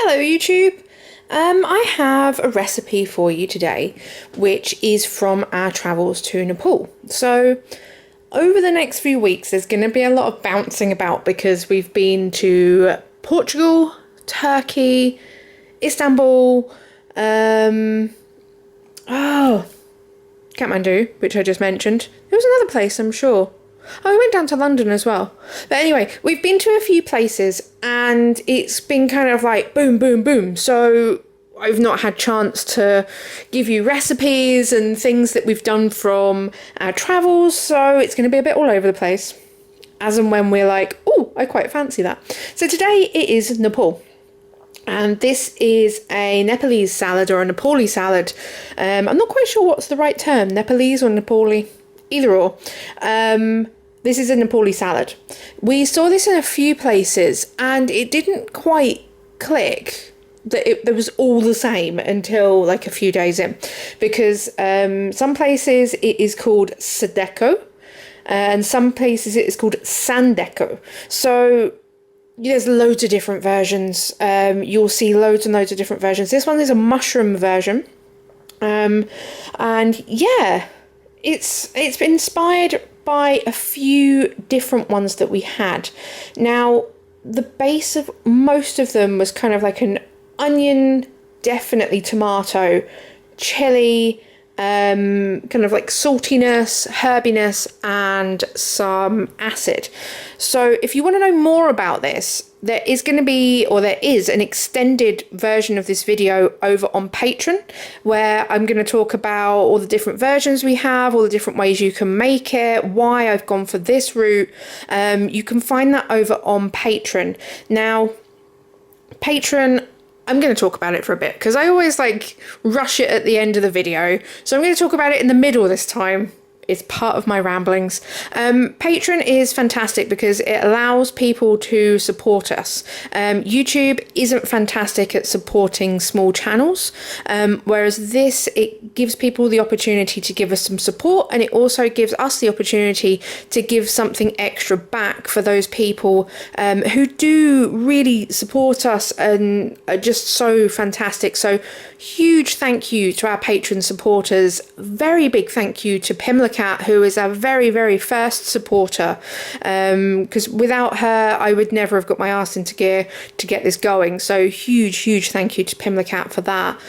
Hello YouTube! I have a recipe for you today which is from our travels to Nepal. So over the next few weeks there's going to be a lot of bouncing about because we've been to Portugal, Turkey, Istanbul, Kathmandu, which I just mentioned. There was another place, I'm sure. Oh, we went down to London as well. But anyway, we've been to a few places and it's been kind of like boom, boom, boom. So I've not had chance to give you recipes and things that we've done from our travels. So it's going to be a bit all over the place. As and when we're like, oh, I quite fancy that. So today it is Nepal. And this is a Nepalese salad or a Nepali salad. I'm not quite sure what's the right term, Nepalese or Nepali, either or. This is a Nepali salad. We saw this in a few places and it didn't quite click that it was all the same until like a few days in, because some places it is called Sadheko and some places it is called Sadheko. So there's loads of different versions. You'll see loads and loads of different versions. This one is a mushroom version. And yeah, it's been inspired by a few different ones that we had. Now, the base of most of them was kind of like an onion, definitely tomato, chili, kind of like saltiness, herbiness, and some acid. So if you want to know more about this, there is an extended version of this video over on Patreon, where I'm going to talk about all the different versions we have, all the different ways you can make it, why I've gone for this route. You can find that over on Patreon. Now, Patreon, I'm going to talk about it for a bit because I always like rush it at the end of the video. So I'm going to talk about it in the middle this time. It's part of my ramblings. Patreon is fantastic because it allows people to support us. YouTube isn't fantastic at supporting small channels, whereas this, it gives people the opportunity to give us some support, and it also gives us the opportunity to give something extra back for those people who do really support us and are just so fantastic. So huge thank you to our Patreon supporters. Very big thank you to Pimlica, who is our very, very first supporter, because without her I would never have got my arse into gear to get this going. So huge thank you to Pimlica for that.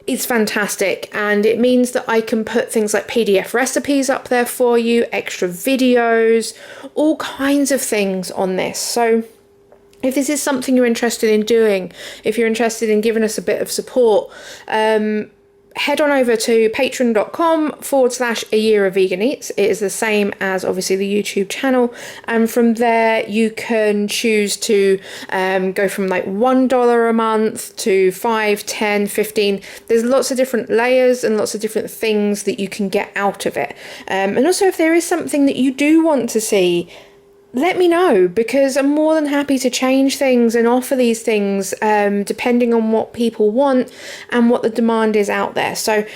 It's fantastic, and it means that I can put things like PDF recipes up there for you, extra videos, all kinds of things on this. So if this is something you're interested in doing, if you're interested in giving us a bit of support, head on over to patreon.com/a year of vegan eats. It is the same as obviously the YouTube channel, and from there you can choose to go from like $1 a month to 5, 10, 15. There's lots of different layers and lots of different things that you can get out of it, and also if there is something that you do want to see, let me know, because I'm more than happy to change things and offer these things depending on what people want and what the demand is out there. So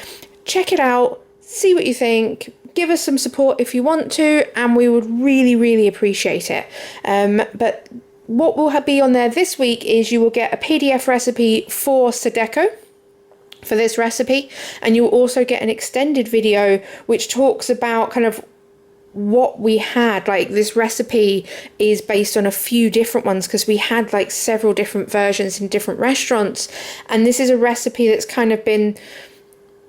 check it out, see what you think, give us some support if you want to, and we would really appreciate it. But what will be on there this week is you will get a PDF recipe for Sadheko, for this recipe, and you'll also get an extended video which talks about kind of what we had. Like, this recipe is based on a few different ones because we had like several different versions in different restaurants, and this is a recipe that's kind of been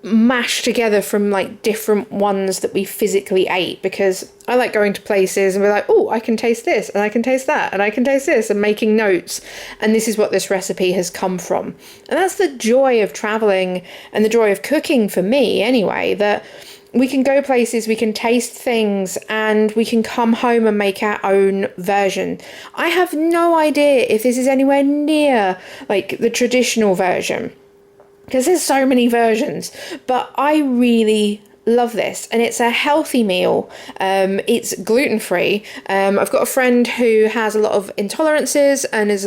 mashed together from like different ones that we physically ate, because I like going to places and we're like, oh, I can taste this and I can taste that and I can taste this, and making notes, and this is what this recipe has come from. And that's the joy of traveling and the joy of cooking, for me anyway, that we can go places, we can taste things, and we can come home and make our own version. I have no idea if this is anywhere near like the traditional version, because there's so many versions, but I really love this, and it's a healthy meal. It's gluten-free. I've got a friend who has a lot of intolerances and is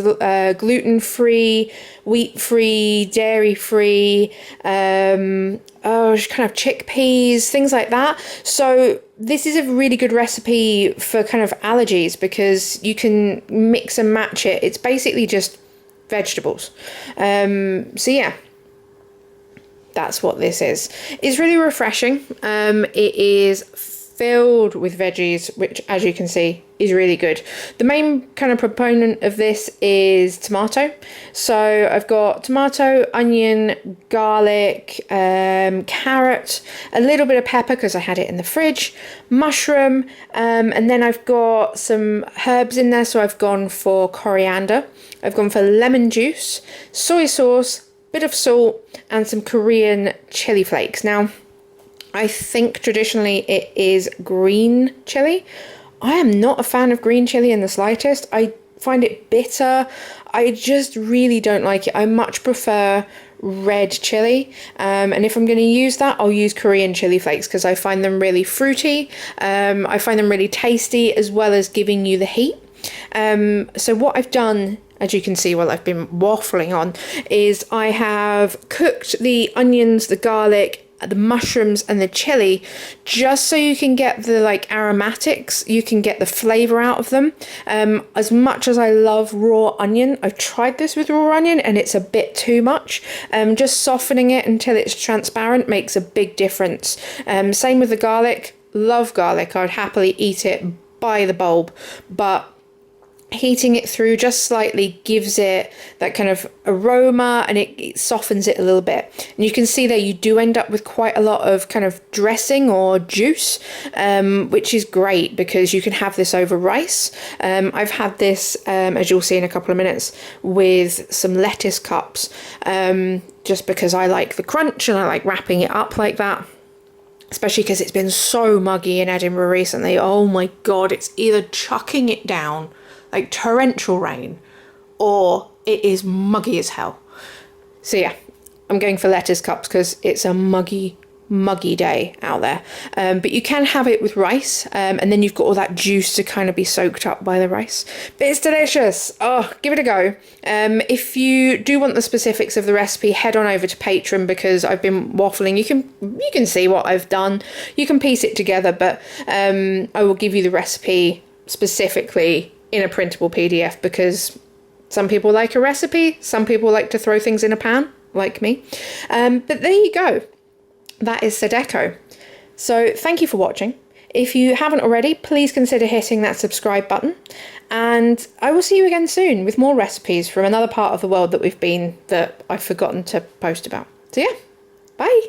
gluten-free, wheat-free, dairy-free, kind of chickpeas, things like that. So this is a really good recipe for kind of allergies, because you can mix and match it. It's basically just vegetables. So yeah, that's what this is. It's really refreshing. It is filled with veggies, which, as you can see, is really good. The main kind of proponent of this is tomato. So I've got tomato, onion, garlic, carrot, a little bit of pepper because I had it in the fridge, mushroom, and then I've got some herbs in there. So I've gone for coriander, I've gone for lemon juice, soy sauce, bit of salt, and some Korean chili flakes. Now, I think traditionally it is green chili. I am not a fan of green chili in the slightest. I find it bitter. I just really don't like it. I much prefer red chili. And if I'm going to use that, I'll use Korean chili flakes because I find them really fruity. I find them really tasty, as well as giving you the heat. So what I've done, as you can see while I've been waffling on, is I have cooked the onions, the garlic, the mushrooms and the chili, just so you can get the like aromatics, you can get the flavor out of them. As much as I love raw onion, I've tried this with raw onion and it's a bit too much. Just softening it until it's transparent makes a big difference. Same with the garlic. Love garlic. I'd happily eat it by the bulb, but heating it through just slightly gives it that kind of aroma, and it softens it a little bit. And you can see that you do end up with quite a lot of kind of dressing or juice, which is great because you can have this over rice. I've had this, as you'll see in a couple of minutes, with some lettuce cups, just because I like the crunch and I like wrapping it up like that. Especially because it's been so muggy in Edinburgh recently. Oh my God, it's either chucking it down like torrential rain, or it is muggy as hell. So yeah, I'm going for lettuce cups because it's a muggy day out there. But you can have it with rice, and then you've got all that juice to kind of be soaked up by the rice. But it's delicious. Oh, give it a go. If you do want the specifics of the recipe, head on over to Patreon because I've been waffling. You can see what I've done. You can piece it together, but I will give you the recipe specifically in a printable PDF because some people like a recipe, some people like to throw things in a pan, like me. But there you go. That is Sadheko. So thank you for watching. If you haven't already, please consider hitting that subscribe button. And I will see you again soon with more recipes from another part of the world that I've forgotten to post about. So yeah, bye.